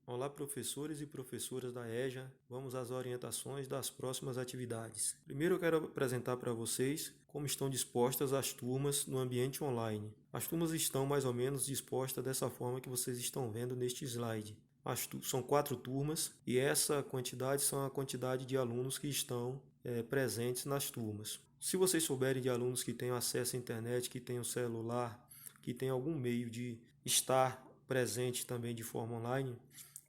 Olá, professores e professoras da EJA. Vamos às orientações das próximas atividades. Primeiro eu quero apresentar para vocês como estão dispostas as turmas no ambiente online. As turmas estão mais ou menos dispostas dessa forma que vocês estão vendo neste slide. São 4 turmas e essa quantidade são a quantidade de alunos que estão presentes nas turmas. Se vocês souberem de alunos que têm acesso à internet, que têm um celular, que têm algum meio de estar presente também de forma online,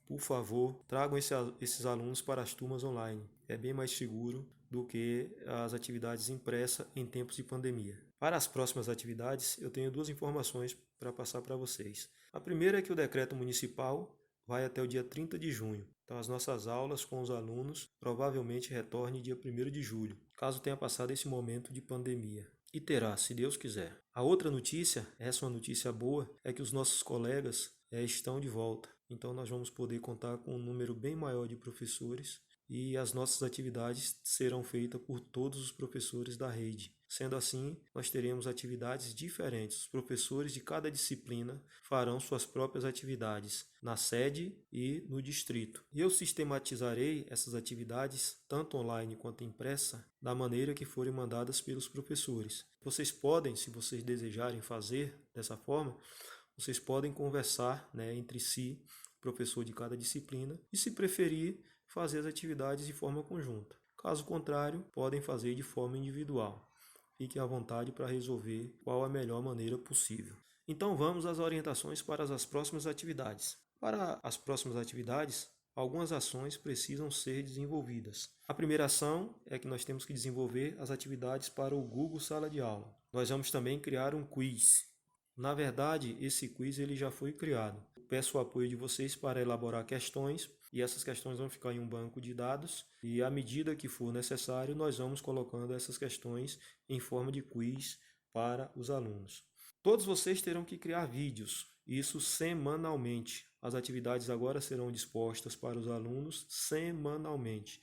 por favor, tragam esses alunos para as turmas online. É bem mais seguro do que as atividades impressas em tempos de pandemia. Para as próximas atividades, eu tenho 2 informações para passar para vocês. A primeira é que o decreto municipal vai até o dia 30 de junho. Então, as nossas aulas com os alunos provavelmente retornem dia 1º de julho, caso tenha passado esse momento de pandemia. E terá, se Deus quiser. A outra notícia, essa é uma notícia boa, é que os nossos colegas estão de volta. Então nós vamos poder contar com um número bem maior de professores e as nossas atividades serão feitas por todos os professores da rede. Sendo assim, nós teremos atividades diferentes. Os professores de cada disciplina farão suas próprias atividades na sede e no distrito. E eu sistematizarei essas atividades, tanto online quanto impressa, da maneira que forem mandadas pelos professores. Vocês podem, se vocês desejarem fazer dessa forma, vocês podem conversar entre si, professor de cada disciplina, e se preferir, fazer as atividades de forma conjunta. Caso contrário, podem fazer de forma individual. Fiquem à vontade para resolver qual a melhor maneira possível. Então vamos às orientações para as próximas atividades. Para as próximas atividades, algumas ações precisam ser desenvolvidas. A primeira ação é que nós temos que desenvolver as atividades para o Google Sala de Aula. Nós vamos também criar um quiz. Na verdade, esse quiz ele já foi criado. Peço o apoio de vocês para elaborar questões e essas questões vão ficar em um banco de dados e à medida que for necessário, nós vamos colocando essas questões em forma de quiz para os alunos. Todos vocês terão que criar vídeos, isso semanalmente. As atividades agora serão dispostas para os alunos semanalmente.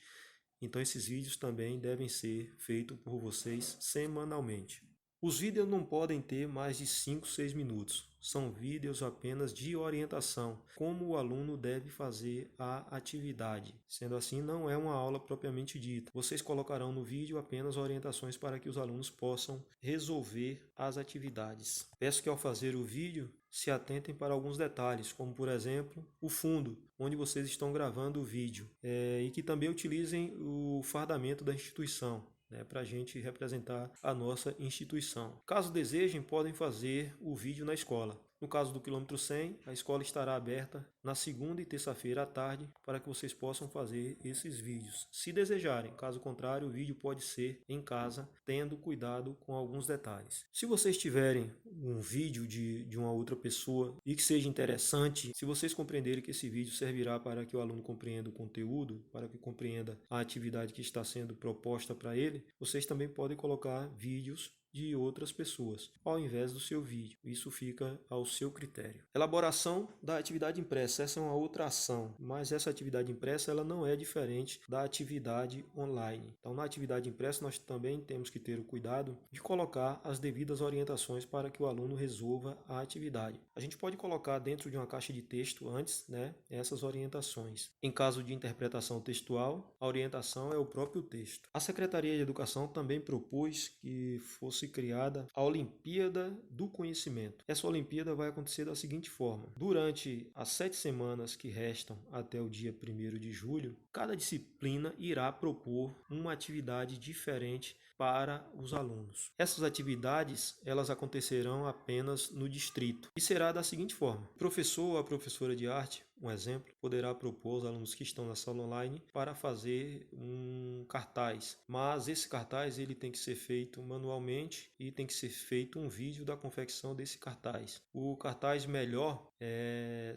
Então esses vídeos também devem ser feitos por vocês semanalmente. Os vídeos não podem ter mais de 5, 6 minutos. São vídeos apenas de orientação, como o aluno deve fazer a atividade. Sendo assim, não é uma aula propriamente dita. Vocês colocarão no vídeo apenas orientações para que os alunos possam resolver as atividades. Peço que ao fazer o vídeo, se atentem para alguns detalhes, como por exemplo, o fundo, onde vocês estão gravando o vídeo. E que também utilizem o fardamento da instituição, para a gente representar a nossa instituição. Caso desejem, podem fazer o vídeo na escola. No caso do quilômetro 100, a escola estará aberta na segunda e terça-feira à tarde para que vocês possam fazer esses vídeos, se desejarem. Caso contrário, o vídeo pode ser em casa, tendo cuidado com alguns detalhes. Se vocês tiverem um vídeo de uma outra pessoa e que seja interessante, se vocês compreenderem que esse vídeo servirá para que o aluno compreenda o conteúdo, para que compreenda a atividade que está sendo proposta para ele, vocês também podem colocar vídeos de outras pessoas, ao invés do seu vídeo. Isso fica ao seu critério. Elaboração da atividade impressa. Essa é uma outra ação, mas essa atividade impressa ela não é diferente da atividade online. Então, na atividade impressa, nós também temos que ter o cuidado de colocar as devidas orientações para que o aluno resolva a atividade. A gente pode colocar dentro de uma caixa de texto antes, essas orientações. Em caso de interpretação textual, a orientação é o próprio texto. A Secretaria de Educação também propôs que fosse criada a Olimpíada do Conhecimento. Essa Olimpíada vai acontecer da seguinte forma: durante as 7 semanas que restam até o dia 1º de julho, cada disciplina irá propor uma atividade diferente para os alunos. Essas atividades elas acontecerão apenas no distrito e será da seguinte forma: o professor ou a professora de arte, um exemplo, poderá propor aos alunos que estão na sala online para fazer um cartaz, mas esse cartaz ele tem que ser feito manualmente e tem que ser feito um vídeo da confecção desse cartaz. O cartaz melhor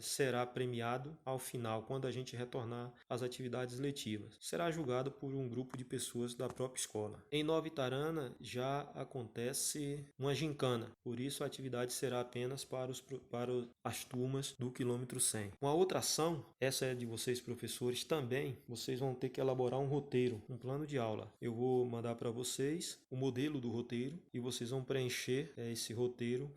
será premiado ao final, quando a gente retornar às atividades letivas. Será julgado por um grupo de pessoas da própria escola. Em Nova Itarana já acontece uma gincana, por isso a atividade será apenas para as turmas do quilômetro 100. Uma outra ação, essa é de vocês professores também, vocês vão ter que elaborar um roteiro, um plano de aula. Eu vou mandar para vocês o modelo do roteiro e vocês vão preencher esse roteiro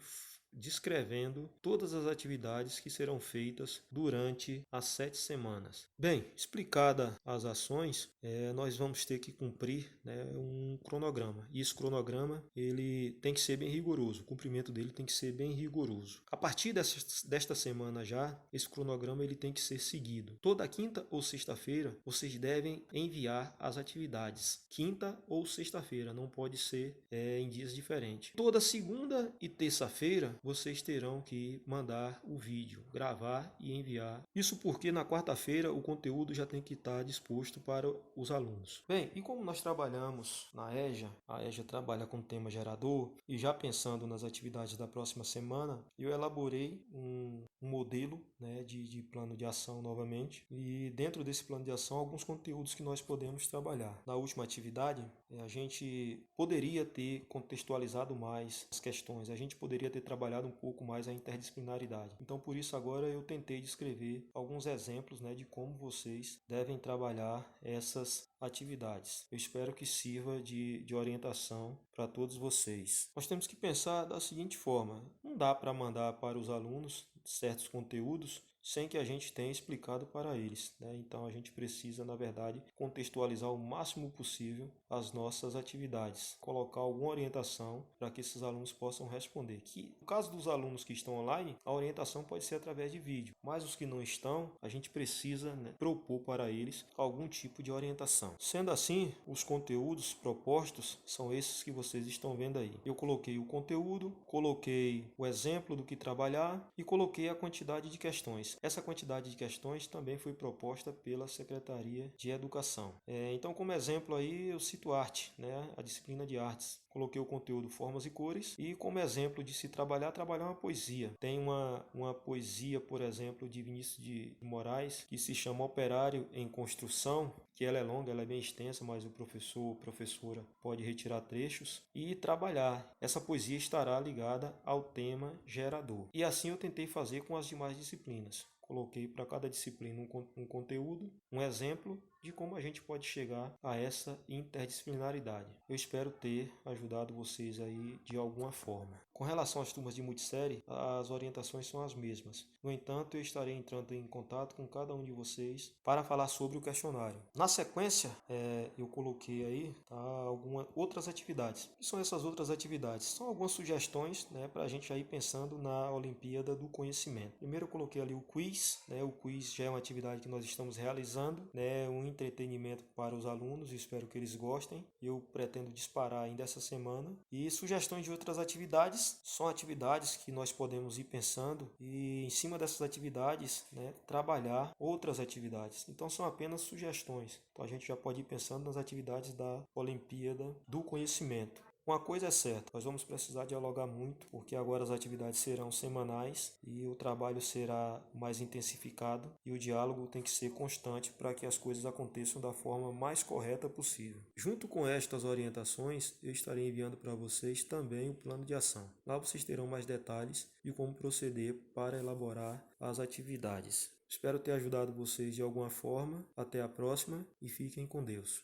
descrevendo todas as atividades que serão feitas durante as 7 semanas. Bem, explicada as ações, nós vamos ter que cumprir, né, um cronograma. E esse cronograma ele tem que ser bem rigoroso, o cumprimento dele tem que ser bem rigoroso. A partir desta semana já, esse cronograma ele tem que ser seguido. Toda quinta ou sexta-feira, vocês devem enviar as atividades. Quinta ou sexta-feira, não pode ser em dias diferentes. Toda segunda e terça-feira, vocês terão que mandar o vídeo, gravar e enviar. Isso porque na quarta-feira o conteúdo já tem que estar disposto para os alunos. Bem, e como nós trabalhamos na EJA, a EJA trabalha com tema gerador, e já pensando nas atividades da próxima semana, eu elaborei um modelo, né, de plano de ação novamente, e dentro desse plano de ação alguns conteúdos que nós podemos trabalhar. Na última atividade, a gente poderia ter contextualizado mais as questões, a gente poderia ter trabalhado um pouco mais a interdisciplinaridade. Então, por isso agora eu tentei descrever alguns exemplos, né, de como vocês devem trabalhar essas atividades. Eu espero que sirva de orientação para todos vocês. Nós temos que pensar da seguinte forma: não dá para mandar para os alunos certos conteúdos sem que a gente tenha explicado para eles, né? Então a gente precisa, na verdade, contextualizar o máximo possível as nossas atividades, colocar alguma orientação para que esses alunos possam responder. Que no caso dos alunos que estão online, a orientação pode ser através de vídeo, mas os que não estão, a gente precisa, né, propor para eles algum tipo de orientação. Sendo assim, os conteúdos propostos são esses que vocês estão vendo aí. Eu coloquei o conteúdo, coloquei o exemplo do que trabalhar e coloquei a quantidade de questões. Essa quantidade de questões também foi proposta pela Secretaria de Educação. Então, como exemplo aí, eu cito arte, né? A disciplina de artes. Coloquei o conteúdo formas e cores e como exemplo de se trabalhar uma poesia. Tem uma poesia, por exemplo, de Vinícius de Moraes, que se chama Operário em Construção, que ela é longa, ela é bem extensa, mas o professor ou professora pode retirar trechos e trabalhar. Essa poesia estará ligada ao tema gerador. E assim eu tentei fazer com as demais disciplinas. Coloquei para cada disciplina um conteúdo, um exemplo de como a gente pode chegar a essa interdisciplinaridade. Eu espero ter ajudado vocês aí de alguma forma. Com relação às turmas de multissérie, as orientações são as mesmas. No entanto, eu estarei entrando em contato com cada um de vocês para falar sobre o questionário. Na sequência, eu coloquei aí, tá, algumas outras atividades. O que são essas outras atividades? São algumas sugestões, né, para a gente aí pensando na Olimpíada do Conhecimento. Primeiro eu coloquei ali o quiz, né? O quiz já é uma atividade que nós estamos realizando, né? Um entretenimento para os alunos, espero que eles gostem. Eu pretendo disparar ainda essa semana. E sugestões de outras atividades, são atividades que nós podemos ir pensando e em cima dessas atividades, né, trabalhar outras atividades. Então são apenas sugestões. Então a gente já pode ir pensando nas atividades da Olimpíada do Conhecimento. Uma coisa é certa, nós vamos precisar dialogar muito, porque agora as atividades serão semanais e o trabalho será mais intensificado e o diálogo tem que ser constante para que as coisas aconteçam da forma mais correta possível. Junto com estas orientações, eu estarei enviando para vocês também o plano de ação. Lá vocês terão mais detalhes de como proceder para elaborar as atividades. Espero ter ajudado vocês de alguma forma. Até a próxima e fiquem com Deus.